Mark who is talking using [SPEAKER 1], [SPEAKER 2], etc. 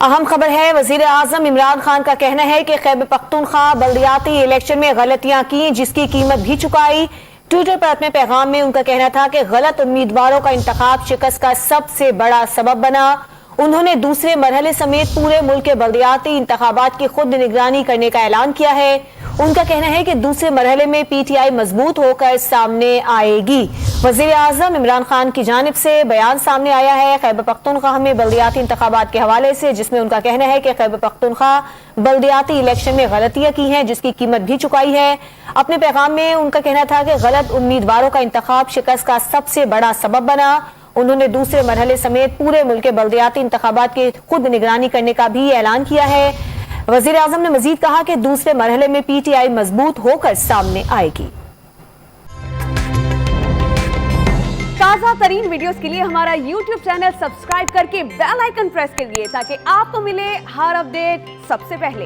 [SPEAKER 1] اہم خبر ہے، وزیر اعظم عمران خان کا کہنا ہے کہ خیبر پختونخوا بلدیاتی الیکشن میں غلطیاں کی جس کی قیمت بھی چکائی۔ ٹویٹر پر اپنے پیغام میں ان کا کہنا تھا کہ غلط امیدواروں کا انتخاب شکست کا سب سے بڑا سبب بنا۔ انہوں نے دوسرے مرحلے سمیت پورے ملک کے بلدیاتی انتخابات کی خود نگرانی کرنے کا اعلان کیا ہے۔ ان کا کہنا ہے کہ دوسرے مرحلے میں پی ٹی آئی مضبوط ہو کر سامنے آئے گی۔ وزیر اعظم عمران خان کی جانب سے بیان سامنے آیا ہے خیبر پختونخوا میں بلدیاتی انتخابات کے حوالے سے، جس میں ان کا کہنا ہے کہ خیبر پختونخوا بلدیاتی الیکشن میں غلطیاں کی ہیں جس کی قیمت بھی چکائی ہے۔ اپنے پیغام میں ان کا کہنا تھا کہ غلط امیدواروں کا انتخاب شکست کا سب سے بڑا سبب بنا۔ انہوں نے دوسرے مرحلے سمیت پورے ملک کے بلدیاتی انتخابات کی خود نگرانی کرنے کا بھی اعلان کیا ہے۔ وزیر اعظم نے مزید کہا کہ دوسرے مرحلے میں پی ٹی آئی مضبوط ہو کر سامنے آئے گی۔
[SPEAKER 2] تازہ ترین ویڈیوز کے لیے ہمارا یوٹیوب چینل سبسکرائب کر کے بیل آئیکن پریس کریے تاکہ آپ کو ملے ہر اپڈیٹ سب سے پہلے۔